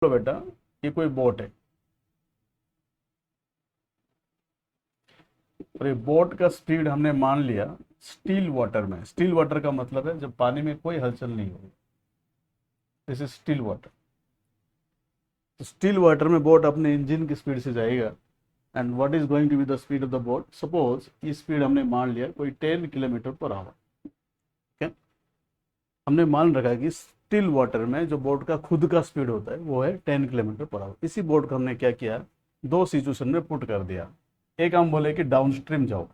तो बेटा ये कोई बोट है और ये बोट का स्पीड हमने मान लिया स्टिल वाटर में। स्टिल वाटर का मतलब है जब पानी में कोई हलचल नहीं होगी, दिस इज स्टिल वाटर। तो स्टिल वाटर में बोट अपने इंजन की स्पीड से जाएगा and what is going to be the speed of the boat. Suppose ये स्पीड हमने मान लिया कोई 10 किलोमीटर पर आवर। ठीक है, हमने मान रखा है कि स्टिल वाटर में जो बोट का खुद का स्पीड होता है वो है 10 किलोमीटर पर आवर। इसी बोट को हमने क्या किया, दो सिचुएशन में पुट कर दिया। एक हम बोले कि डाउन स्ट्रीम जाओ।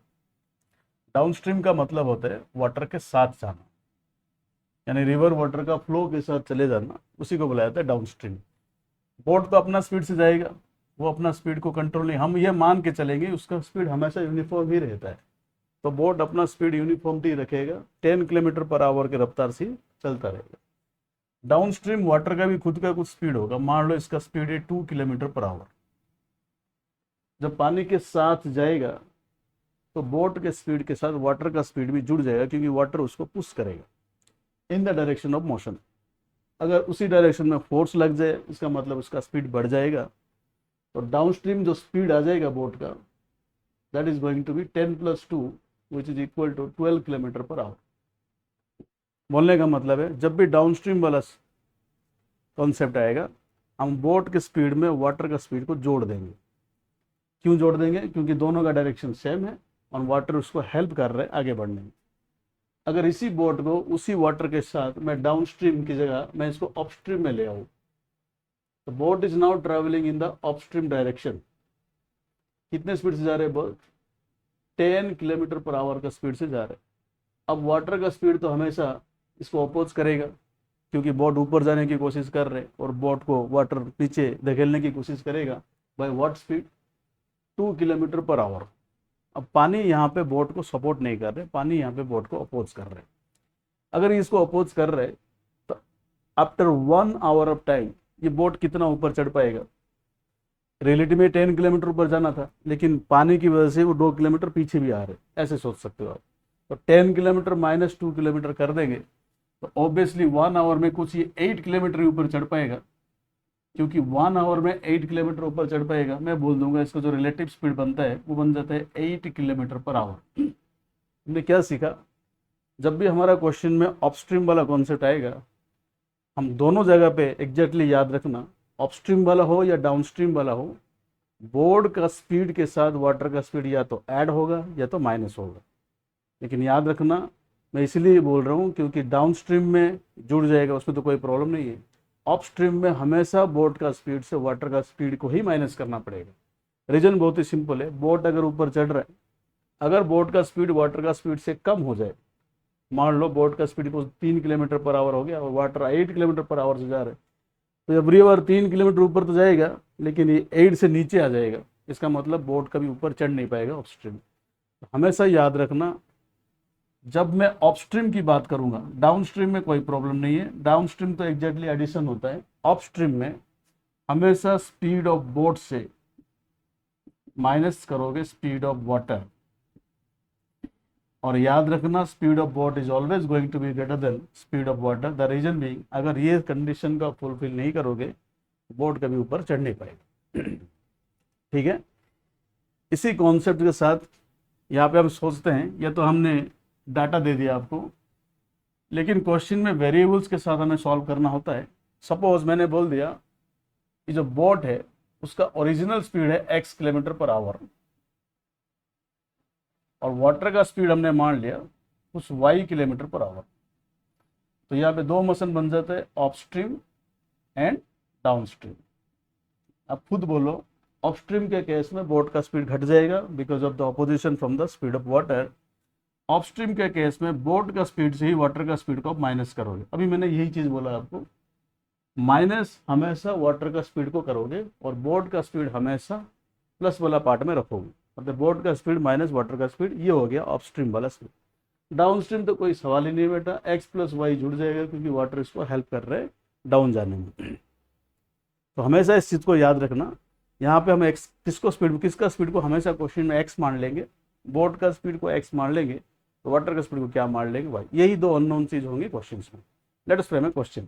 डाउन स्ट्रीम का मतलब होता है वाटर के साथ जाना, यानी रिवर वाटर का फ्लो के साथ चले जाना, उसी को बुलाया जाता है डाउन स्ट्रीम। बोट तो अपना स्पीड से जाएगा, वो अपना स्पीड को कंट्रोल नहीं, हम ये मान के चलेंगे उसका स्पीड हमेशा यूनिफॉर्म ही रहता है। तो बोट अपना स्पीड यूनिफॉर्मली रखेगा, 10 किलोमीटर पर आवर के रफ्तार से चलता रहेगा। डाउन स्ट्रीम वाटर का भी खुद का कुछ स्पीड होगा, मान लो इसका स्पीड है 2 किलोमीटर पर आवर। जब पानी के साथ जाएगा तो बोट के स्पीड के साथ वाटर का स्पीड भी जुड़ जाएगा, क्योंकि वाटर उसको पुश करेगा in the direction of motion. अगर उसी डायरेक्शन में फोर्स लग जाए इसका मतलब उसका स्पीड बढ़ जाएगा। तो डाउन स्ट्रीम जो स्पीड आ जाएगा बोट का, that is going to be 10 + 2 which is equal to 12 kilometre per hour. बोलने का मतलब है जब भी डाउन स्ट्रीम वाला कॉन्सेप्ट आएगा हम बोट के स्पीड में वाटर का स्पीड को जोड़ देंगे। क्यों जोड़ देंगे? क्योंकि दोनों का डायरेक्शन सेम है और वाटर उसको हेल्प कर रहा है आगे बढ़ने में। अगर इसी बोट को उसी वाटर के साथ मैं डाउन स्ट्रीम की जगह मैं इसको अपस्ट्रीम में ले आऊँ, तो boat is now travelling in the upstream direction. कितने स्पीड से जा रहे हैं बोट? 10 किलोमीटर पर आवर का स्पीड से जा रहे हैं। अब वाटर का स्पीड तो हमेशा इसको अपोज करेगा, क्योंकि बोट ऊपर जाने की कोशिश कर रहे हैं और बोट को वाटर पीछे धकेलने की कोशिश करेगा। By what speed? 2 kilometre per our. अब पानी यहाँ पे बोट को सपोर्ट नहीं कर रहे, पानी यहाँ पे बोट को अपोज कर रहे। अगर इसको अपोज कर रहे तो आफ्टर 1 आवर ऑफ टाइम ये बोट कितना ऊपर चढ़ पाएगा? रियलिटी में 10 किलोमीटर ऊपर जाना था, लेकिन पानी की वजह से वो 2 किलोमीटर पीछे भी आ रहे, ऐसे सोच सकते हो आप। तो 10 किलोमीटर माइनस 2 किलोमीटर कर देंगे तो ऑब्वियसली 1 आवर में कुछ ये 8 किलोमीटर ऊपर चढ़ पाएगा। क्योंकि 1 आवर में 8 किलोमीटर ऊपर चढ़ पाएगा, मैं बोल दूंगा इसका जो रिलेटिव स्पीड बनता है वो बन जाता है 8 किलोमीटर पर आवर। हमने क्या सीखा? जब भी हमारा क्वेश्चन में अपस्ट्रीम वाला कॉन्सेप्ट आएगा, हम दोनों जगह पे एग्जैक्टली याद रखना, अपस्ट्रीम वाला हो या डाउनस्ट्रीम वाला हो, बोर्ड का स्पीड के साथ वाटर का स्पीड या तो ऐड होगा या तो माइनस होगा। लेकिन याद रखना, मैं इसलिए बोल रहा हूँ क्योंकि डाउनस्ट्रीम में जुड़ जाएगा, उसमें तो कोई प्रॉब्लम नहीं है। अपस्ट्रीम में हमेशा बोट का स्पीड से वाटर का स्पीड को ही माइनस करना पड़ेगा। रीजन बहुत ही सिंपल है, बोट अगर ऊपर चढ़ रहा है, अगर बोट का स्पीड वाटर का स्पीड से कम हो जाए, मान लो बोट का स्पीड को 3 किलोमीटर पर आवर हो गया और वाटर 8 किलोमीटर पर आवर से जा रहा है, तो जब रिवर 3 किलोमीटर ऊपर तो जाएगा लेकिन ये 8 से नीचे आ जाएगा, इसका मतलब बोट कभी ऊपर चढ़ नहीं पाएगा अपस्ट्रीम। तो हमेशा याद रखना, जब मैं अपस्ट्रीम की बात करूंगा, डाउनस्ट्रीम में कोई प्रॉब्लम नहीं है, डाउनस्ट्रीम तो एग्जैक्टली एडिशन होता है। अपस्ट्रीम में हमेशा स्पीड ऑफ बोट से माइनस करोगे स्पीड ऑफ वाटर, और याद रखना speed of boat is always going to be greater than speed of water. The reason being, अगर ये कंडीशन का फुलफिल नहीं करोगे बोट कभी ऊपर चढ़ नहीं पाएगा। ठीक है, इसी कॉन्सेप्ट के साथ यहाँ पे हम सोचते हैं, या तो हमने डाटा दे दिया आपको, लेकिन क्वेश्चन में वेरिएबल्स के साथ हमें सॉल्व करना होता है। सपोज मैंने बोल दिया कि जो बोट है उसका ओरिजिनल स्पीड है x किलोमीटर पर आवर और वाटर का स्पीड हमने मान लिया उस y किलोमीटर पर आवर। तो यहाँ पे दो मोशन बन जाता है, अपस्ट्रीम एंड डाउनस्ट्रीम। अब खुद बोलो, अपस्ट्रीम के केस में बोट का स्पीड घट जाएगा because of the opposition from the speed of water. Upstream के केस में बोट का स्पीड से ही वाटर का स्पीड को आप माइनस करोगे। अभी मैंने यही चीज बोला आपको, माइनस हमेशा वाटर का स्पीड को करोगे और बोट का स्पीड हमेशा प्लस वाला पार्ट में रखोगे। मतलब बोट का स्पीड माइनस वाटर का स्पीड, ये हो गया अपस्ट्रीम वाला स्पीड। डाउनस्ट्रीम तो कोई सवाल ही नहीं बेटा, x + y जुड़ जाएगा क्योंकि वाटर इसको हेल्प कर रहे हैं डाउन जाने में। तो हमेशा इस चीज को याद रखना, यहाँ पे हम x किसका स्पीड को हमेशा क्वेश्चन में x मान लेंगे, बोट का स्पीड को x मान लेंगे, तो वाटर का स्पीड को क्या मान लेंगे y। यही दो अननोन चीज होंगी क्वेश्चन में। लेट अस फ्रेम ए क्वेश्चन।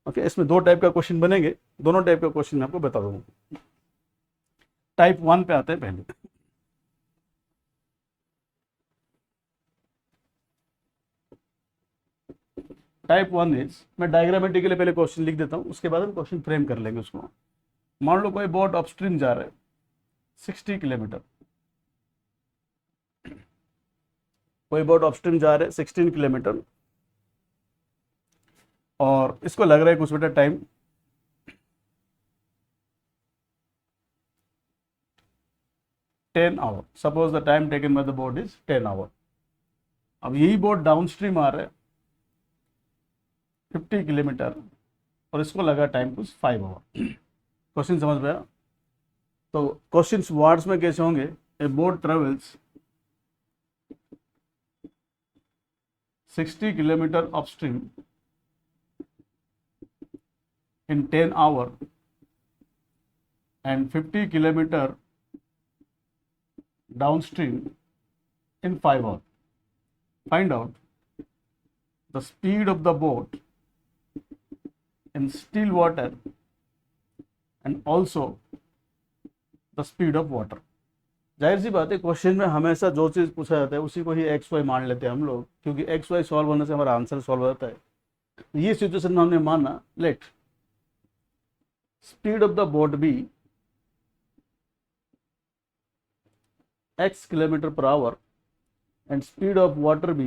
ओके, इसमें 2 टाइप का क्वेश्चन बनेंगे, दोनों टाइप का क्वेश्चन मैं आपको बता दूंगा। टाइप 1 पे आते हैं पहले। टाइप 1 इज, मैं डायग्रामेटिकली पहले क्वेश्चन लिख देता हूँ, उसके बाद हम क्वेश्चन फ्रेम कर लेंगे उसको। मान लो कोई बोट अपस्ट्रीम जा रहा है 60 किलोमीटर, कोई बोट अपस्ट्रीम जा रहा है 16 किलोमीटर, और इसको लग रहा है कुछ बेटा time 10 hour. Suppose the time taken by the boat is 10 hour. अब यही बोट डाउन स्ट्रीम आ रहा है 50 किलोमीटर, और इसको लगा टाइम कुछ 5 आवर। क्वेश्चन समझ में आया? तो क्वेश्चन वर्ड्स में कैसे होंगे? ए boat travels 60 kilometre upstream in 10 hour and 50 kilometer downstream in 5 hours. Find out the speed of the boat in still water and also the speed of water. जाहिर सी बात है, क्वेश्चन में हमेशा जो चीज़ पूछा जाता है उसी को ही एक्स वाई मान लेते हैं हम लोग, क्योंकि एक्स वाई सॉल्व होने से हमारा आंसर सॉल्व हो जाता है। ये सिचुएशन में हमने माना, late speed of the boat be x kilometer per hour and speed of water be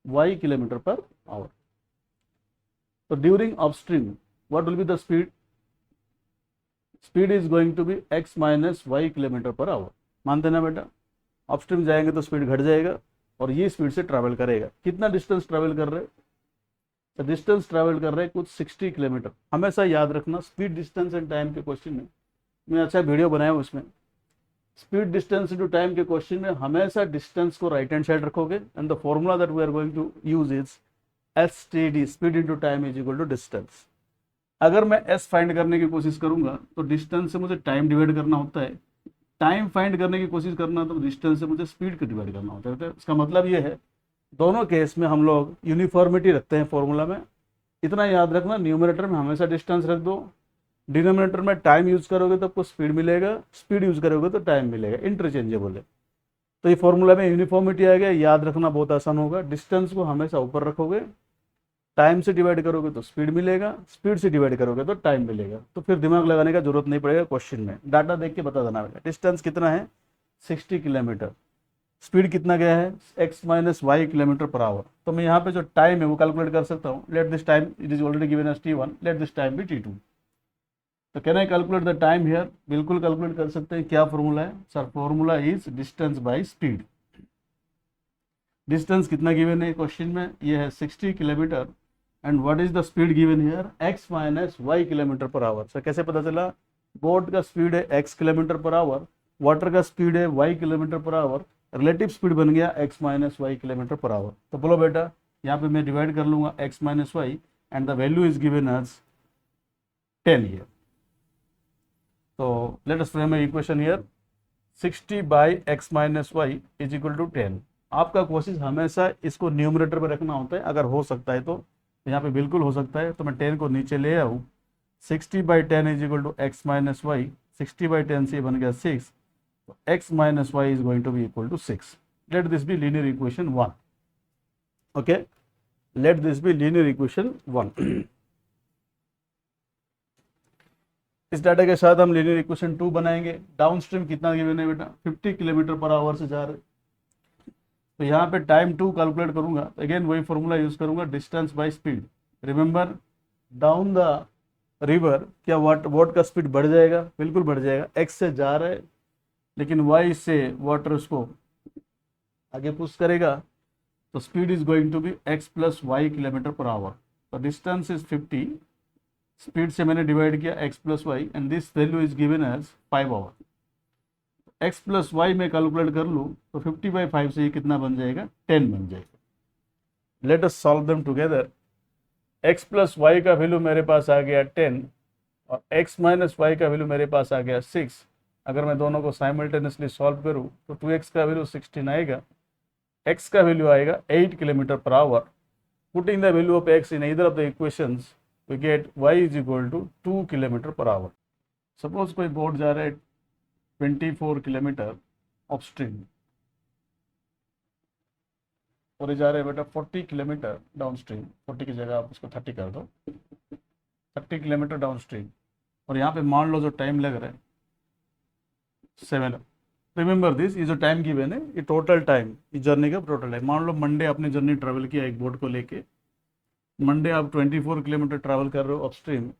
y kilometer per hour. So during upstream, what will be the speed? Speed is going to be x minus y kilometer per hour. मानते ना बेटा? Upstream जाएंगे तो speed घट जाएगा और ये speed से ट्रैवल करेगा। कितना डिस्टेंस ट्रैवल कर रहे हैं? तो डिस्टेंस ट्रैवल कर रहे हैं कुछ 60 किलोमीटर। हमेशा याद रखना, स्पीड डिस्टेंस एंड टाइम के क्वेश्चन में मैं अच्छा वीडियो बनाया हूँ, उसमें स्पीड डिस्टेंस इनटू टाइम के क्वेश्चन में हमेशा डिस्टेंस को राइट हैंड साइड रखोगे, and the formula that we are going to use is STD, speed into time is equal to distance. अगर मैं S फाइंड करने की कोशिश करूंगा तो डिस्टेंस से मुझे टाइम डिवाइड करना होता है, टाइम फाइंड करने की कोशिश करना तो डिस्टेंस से मुझे स्पीड को डिवाइड करना होता है। तो इसका मतलब ये है, दोनों केस में हम लोग यूनिफॉर्मिटी रखते हैं फॉर्मूला में। इतना याद रखना, न्यूमरेटर में हमेशा डिस्टेंस रख दो, डिनोमिनेटर में टाइम यूज करोगे तो आपको स्पीड मिलेगा, स्पीड यूज करोगे तो टाइम मिलेगा, इंटरचेंजेबल है। तो ये फॉर्मूला में यूनिफॉर्मिटी आ गया, याद रखना बहुत आसान होगा। डिस्टेंस को हमेशा ऊपर रखोगे, टाइम से डिवाइड करोगे तो स्पीड मिलेगा, स्पीड से डिवाइड करोगे तो टाइम मिलेगा। तो फिर दिमाग लगाने का जरूरत नहीं पड़ेगा क्वेश्चन में, डाटा देख के बता देना। डिस्टेंस कितना है? 60 किलोमीटर। स्पीड कितना गया है? x minus y kilometre per hour. तो मैं यहाँ पे जो टाइम है वो कैलकुलेट कर सकता हूँ। Let this time, it is already given as t1, let this time be t2। तो can I calculate the time here? बिल्कुल कैलकुलेट कर सकते हैं। क्या फॉर्मूला है sir? Formula is distance by speed. Distance कितना गिवन है क्वेश्चन में? ये है 60 kilometre, and what is the speed given here? x minus y kilometre per hour. Sir कैसे पता चला? बोट का स्पीड है x kilometre per hour, water का स्पीड है y kilometre per hour, relative speed बन गया x minus y kilometre per hour. तो बोलो बेटा, यहाँ पे मैं डिवाइड कर लूंगा x minus y, and the value is given as 10 here. तो let us frame a equation here, 60 by x minus y is equal to 10। आपका कोशिश हमेशा इसको न्यूमरेटर पर रखना होता है, अगर हो सकता है तो। यहाँ पे बिल्कुल हो सकता है, तो मैं 10 को नीचे ले आऊँ। 60 by 10 is equal to x minus y, 60 by 10 से बन गया 6, so x minus y is going to be equal to 6. Let this be linear equation 1. Okay, let this be linear equation 1. इस डाटा के साथ हम linear equation 2 बनाएंगे। Down stream कितना given है बेटा? 50 किलोमीटर पर आवर से जा रहे। तो यहाँ पे टाइम 2 कैलकुलेट करूंगा, अगेन वही फॉर्मूला यूज करूंगा, distance by speed. Remember, down the river क्या बोट का स्पीड बढ़ जाएगा? बिल्कुल बढ़ जाएगा। x से जा रहा है, लेकिन y से वाटर उसको आगे पुश करेगा, तो speed is going to be x plus y kilometre per hour. तो डिस्टेंस इज 50, स्पीड से मैंने डिवाइड किया x plus y, and this value is given as 5 hour. x plus y में कैलकुलेट कर लूँ तो 50 बाई 5 से ये कितना बन जाएगा? 10 बन जाएगा। Let us solve them together. x plus y का वैल्यू मेरे पास आ गया 10, और x माइनस वाई का वैल्यू मेरे पास आ गया 6। अगर मैं दोनों को साइमल्टेनियसली सॉल्व करूं तो 2x का वैल्यू 16 आएगा, x का वैल्यू आएगा 8 kilometre per our, Putting the value of x in either of the equations, we get y is equal to 2 kilometre per our. Suppose कोई बोट जा रहा है 24 किलोमीटर अपस्ट्रीम और ये जा रहे हैं बेटा 40 किलोमीटर डाउनस्ट्रीम. 40 की जगह आप उसको 30 कर दो, 30 किलोमीटर डाउनस्ट्रीम. और यहाँ पे मान लो जो टाइम लग रहा है 7. रिमेंबर दिस, ये जो टाइम गिवन है ये टोटल टाइम, ये जर्नी का टोटल टाइम. मान लो मंडे आपने जर्नी ट्रैवल किया एक बोट को लेके. मंडे आप 24 किलोमीटर ट्रैवल कर रहे हो अपस्ट्रीम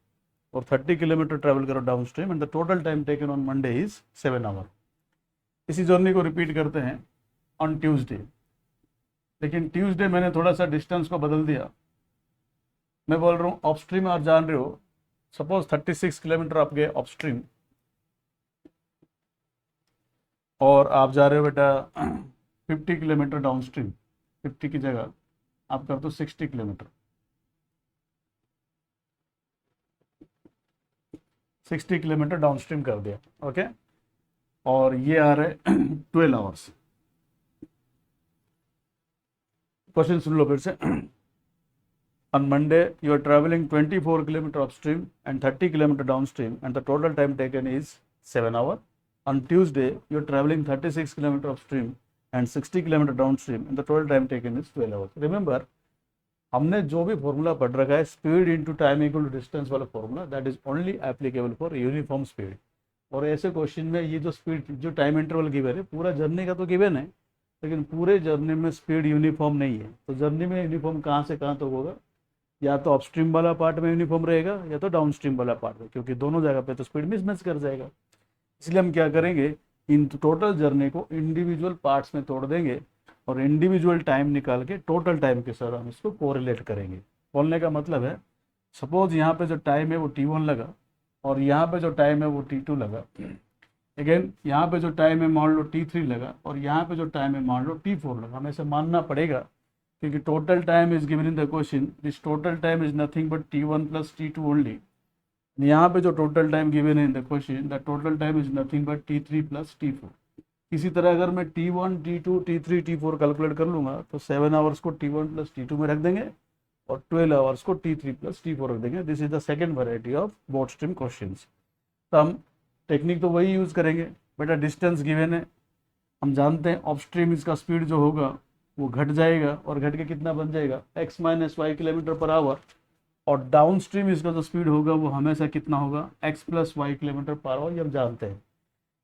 और 30 किलोमीटर ट्रैवल करो downstream and the total time taken on Monday is 7 hour. इसी जर्नी को रिपीट करते हैं ऑन ट्यूसडे. लेकिन ट्यूसडे मैंने थोड़ा सा डिस्टेंस को बदल दिया. मैं बोल रहा हूँ अपस्ट्रीम आप जान रहे हो, सपोज 36 किलोमीटर आप गए अपस्ट्रीम और आप जा रहे हो बेटा 50 किलोमीटर डाउनस्ट्रीम. 50 की जगह आप कर दो 60 किलोमीटर. 60 किलोमीटर डाउनस्ट्रीम कर दिया. ओके, और ये आ रहे 12 आवर्स. क्वेश्चन सुन लो फिर से. On Monday, you are traveling 24 kilometer upstream and 30 kilometer downstream, and the total time taken is 7 hours. On Tuesday, you are traveling 36 kilometer upstream and 60 kilometer downstream, and the total time taken is 12 hours. Remember, हमने जो भी formula पढ़ रखा है speed into time equal to distance वाला formula, that is only applicable for uniform speed. और ऐसे question में ये जो स्पीड जो टाइम इंटरवल गिवन है पूरा जर्नी का तो गिवन है, लेकिन पूरे जर्नी में स्पीड यूनिफॉर्म नहीं है. तो जर्नी में यूनिफॉर्म कहाँ से कहाँ तक होगा, या तो अपस्ट्रीम वाला पार्ट में यूनिफॉर्म रहेगा या तो डाउनस्ट्रीम वाला पार्ट में, क्योंकि दोनों जगह पे तो स्पीड मिसमैच कर जाएगा. इसलिए हम क्या करेंगे, इन टोटल जर्नी को इंडिविजुअल पार्ट्स में तोड़ देंगे और इंडिविजुअल टाइम निकाल के टोटल टाइम के साथ हम इसको कोरिलेट करेंगे. बोलने का मतलब है सपोज यहाँ पे जो टाइम है वो T1 लगा और यहाँ पे जो टाइम है वो T2 लगा. अगेन यहाँ पे जो टाइम है मान लो T3 लगा और यहाँ पे जो टाइम है मान लो T4 लगा. हमें ऐसे मानना पड़ेगा क्योंकि total time is given in the question. This total time is nothing but T1 plus T2 only. यहाँ पे जो टोटल टाइम गिवन है in the question, the total time is nothing but T3 plus T4. इसी तरह अगर मैं T1, T2, T3, T4 calculate कर लूँगा तो 7 आवर्स को T1 प्लस T2 में रख देंगे और 12 आवर्स को T3 प्लस T4 रख देंगे. This is the second variety of boat stream question. तो हम टेक्निक तो वही यूज़ करेंगे. बेटा डिस्टेंस गिवन है, हम जानते हैं अपस्ट्रीम इसका स्पीड जो होगा वो घट जाएगा और घट के कितना बन जाएगा x minus y kilometre per hour. और डाउनस्ट्रीम इसका जो स्पीड होगा वो हमेशा कितना होगा x plus y kilometre per hour. ये हम जानते हैं.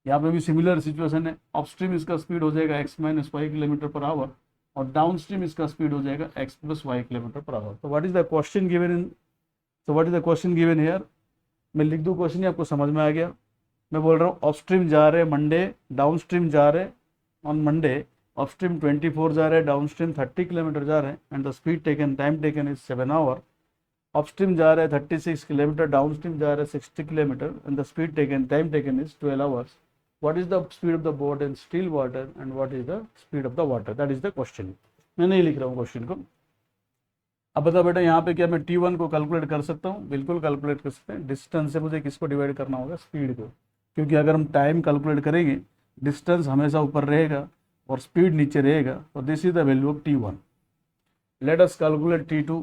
यहाँ पे भी सिमिलर सिचुएशन है. अपस्ट्रीम इसका स्पीड हो जाएगा x minus y kilometre per hour और डाउनस्ट्रीम इसका स्पीड हो जाएगा x plus y kilometre per hour. तो what is the question given in, तो what is the question given here. मैं लिख दूँ क्वेश्चन, आपको समझ में आ गया. मैं बोल रहा हूँ अपस्ट्रीम जा रहे मंडे, डाउनस्ट्रीम जा रहे ऑन मंडे. अपस्ट्रीम 24 जा रहे हैं, डाउनस्ट्रीम 30 किलोमीटर जा रहे हैं and the speed taken time taken is 7 hour. Upstream जा रहे हैं 36 किलोमीटर, डाउनस्ट्रीम जा रहे हैं 60 kilometre and the speed taken time taken is 12 hours. What is the speed of the boat in still water and what is the speed of the water? That is the question. मैं नहीं लिख रहा हूँ question को. अब बता बेटा यहाँ पे क्या मैं T1 को कैलकुलेट कर सकता हूँ? बिल्कुल कैलकुलेट कर सकते हैं. डिस्टेंस से मुझे किसको डिवाइड करना होगा? स्पीड को. क्योंकि अगर हम टाइम कैलकुलेट करेंगे डिस्टेंस हमेशा ऊपर रहेगा और स्पीड नीचे रहेगा. तो this is the value of T1. Let us calculate T2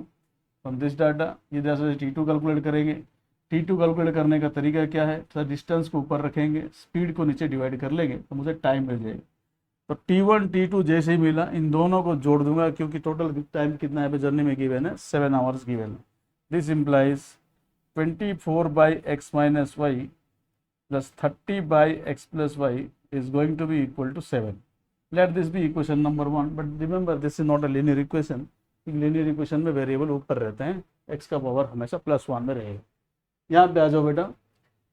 from this data. ये जैसे T2 कैलकुलेट करेंगे. T2 कैलकुलेट करने का तरीका क्या है, सर डिस्टेंस को ऊपर रखेंगे, स्पीड को नीचे डिवाइड कर लेंगे तो मुझे टाइम मिल जाएगा. तो T1 T2 जैसे ही मिला इन दोनों को जोड़ दूंगा क्योंकि टोटल टाइम कितना है जर्नी में गिवन है 7 आवर्स गिवन है. This implies 24 by x minus y plus 30 by x plus y is going to be equal to 7. Let this be equation number 1. But remember this is not a linear equation. Linear equation में variable ऊपर रहते हैं, x का power हमेशा +1 में रहेगा. यहाँ पे आ जाओ बेटा.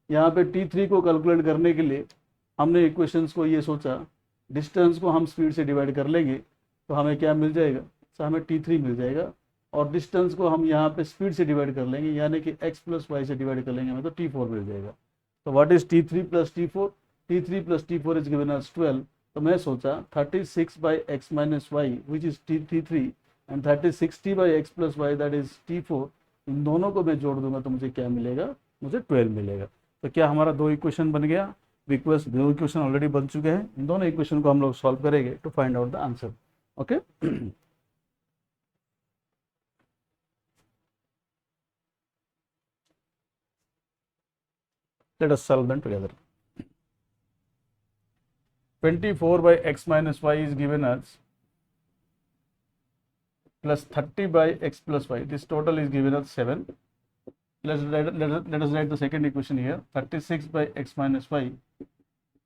यहाँ पे T3 को कैलकुलेट करने के लिए हमने इक्वेशंस को ये सोचा डिस्टेंस को हम स्पीड से डिवाइड कर लेंगे तो हमें क्या मिल जाएगा, तो हमें T3 मिल जाएगा. और डिस्टेंस को हम यहाँ पे स्पीड से डिवाइड कर लेंगे यानी कि x प्लस वाई से डिवाइड कर लेंगे हमें तो T4 मिल जाएगा. तो what is T3 plus T4? T3 plus T4 is given as 12. तो मैं सोचा 36 by x minus y which is T3 and 60 by x plus y that is T4. इन दोनों को मैं जोड़ दूंगा तो मुझे क्या मिलेगा, मुझे 12 मिलेगा. तो क्या हमारा दो इक्वेशन बन गया? दो इक्वेशन ऑलरेडी बन चुके हैं. इन दोनों इक्वेशन को हम लोग सॉल्व करेंगे to find out the answer. Okay. Let us solve them together. 24 by x minus y is given as plus 30 by x plus y. This total is given as 7. Let us write the second equation here. 36 by x minus y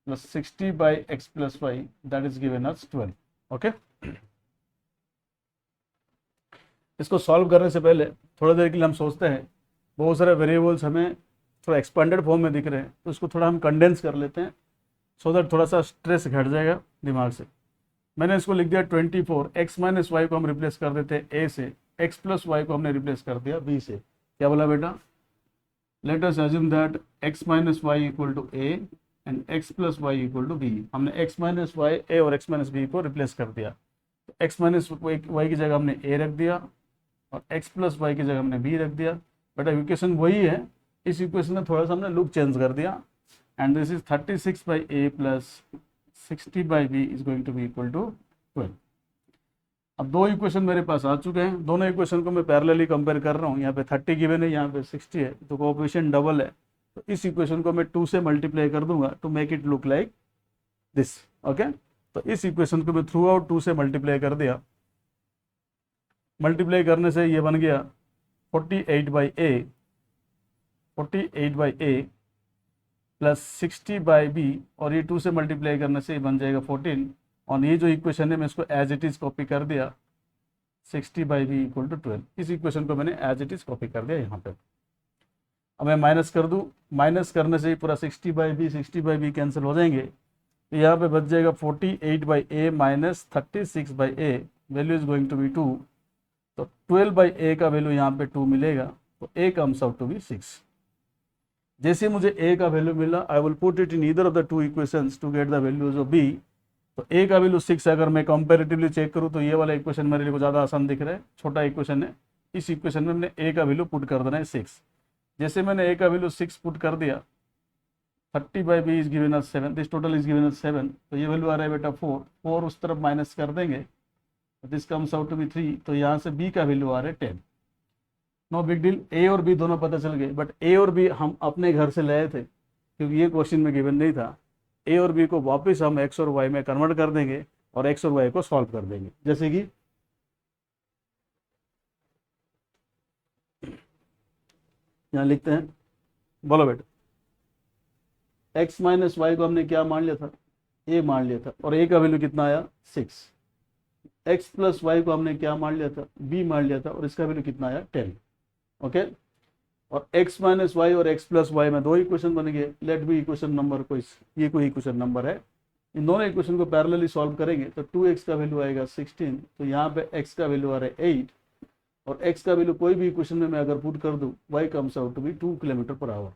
plus 60 by x plus y, that is given as 12. Okay. इसको solve करने से पहले थोड़ा देर के लिए हम सोचते हैं, बहुत सारे वेरिएबल्स हमें थोड़ा एक्सपेंडेड फॉर्म में दिख रहे हैं, तो इसको थोड़ा हम कंडेंस कर लेते हैं सो दैट थोड़ा सा स्ट्रेस घट जाएगा दिमाग से। मैंने इसको लिख दिया 24, एक्स माइनस वाई को हम रिप्लेस कर देते हैं ए से, एक्स प्लस वाई को हमने रिप्लेस कर दिया बी से। क्या बोला बेटा? Let us assume that x minus y equal to a and x plus y equal to b. हमने एक्स माइनस वाई ए और एक्स माइनस बी को रिप्लेस कर दिया। तो एक्स माइनस वाई की जगह हमने ए रख दिया और एक्स प्लस वाई की जगह हमने बी रख दिया। बेटा इक्वेशन वही है, इस इक्वेशन में थोड़ा सा हमने लुक चेंज कर दिया and this is 36 by a plus 60 by b is going to be equal to 12। अब दो इक्वेशन मेरे पास आ चुके हैं, दोनों इक्वेशन को मैं पैरेलली कंपेयर कर रहा हूँ। यहाँ पे 30 गिवन है, यहाँ पे 60 है, तो कोएफिशिएंट डबल है, तो इस इक्वेशन को मैं 2 से मल्टीप्लाई कर दूंगा to make it look like this. Okay, तो इस इक्वेशन को मैं थ्रू आउट 2 से मल्टीप्लाई कर दिया। मल्टीप्लाई करने से ये बन गया 48 by a, 48 by a plus 60 by b, और ये 2 से मल्टीप्लाई करने से ये बन जाएगा 14। और ये जो इक्वेशन है मैं इसको एज इट इज़ कॉपी कर दिया, 60 बाई बी इक्वल टू 12। इस इक्वेशन को मैंने एज इट इज़ कॉपी कर दिया यहाँ पे। अब मैं माइनस कर दूँ, माइनस करने से ही पूरा 60 बाई बी कैंसिल हो जाएंगे, तो यहाँ पे बच जाएगा 48 by a minus 36 by a, value is going to be 2। तो 12 बाई ए का वैल्यू यहाँ पे 2 मिलेगा, तो a comes out to be 6। जैसे मुझे ए का वैल्यू मिला, I will put it in either of the two equations to get the values of b. तो ए का वैल्यू 6, अगर मैं कंपैरेटिवली चेक करूँ तो ये वाला इक्वेशन मेरे लिए ज़्यादा आसान दिख रहा है, छोटा इक्वेशन है। इस इक्वेशन में मैंने ए का वैल्यू पुट कर देना है 6। जैसे मैंने ए का वैल्यू 6 पुट कर दिया, 30 by b is given us 7, this total is given us 7, तो ये वैल्यू आ रहा है बेटा 4 उस तरफ माइनस कर देंगे, this comes out to be 3, तो यहाँ से बी का वैल्यू आ रहा है 10। नो बिग डील, ए और बी दोनों पता चल गए, बट ए और बी हम अपने घर से लाए थे क्योंकि ये क्वेश्चन में गिवन नहीं था। ए और बी को वापस हम एक्स और वाई में कन्वर्ट कर देंगे और एक्स और वाई को सॉल्व कर देंगे। जैसे कि यहाँ लिखते हैं, बोलो बेटा, एक्स माइनस वाई को हमने क्या मान लिया था? ए मान लिया था, और ए का वैल्यू कितना आया? 6। एक्स प्लस वाई को हमने क्या मान लिया था? बी मान लिया था, और इसका वैल्यू कितना आया? 10। ओके, और x माइनस वाई और x प्लस वाई में दो इक्वेशन बन गए। लेट बी इक्वेशन नंबर ये कोई इक्वेशन नंबर है, इन दोनों इक्वेशन को पैरेलली सॉल्व करेंगे तो 2x का वैल्यू आएगा 16, तो यहाँ पे x का वैल्यू आ रहा है 8, और x का वैल्यू कोई भी इक्वेशन में मैं अगर पुट कर दूँ, y comes out to be 2 kilometre per our.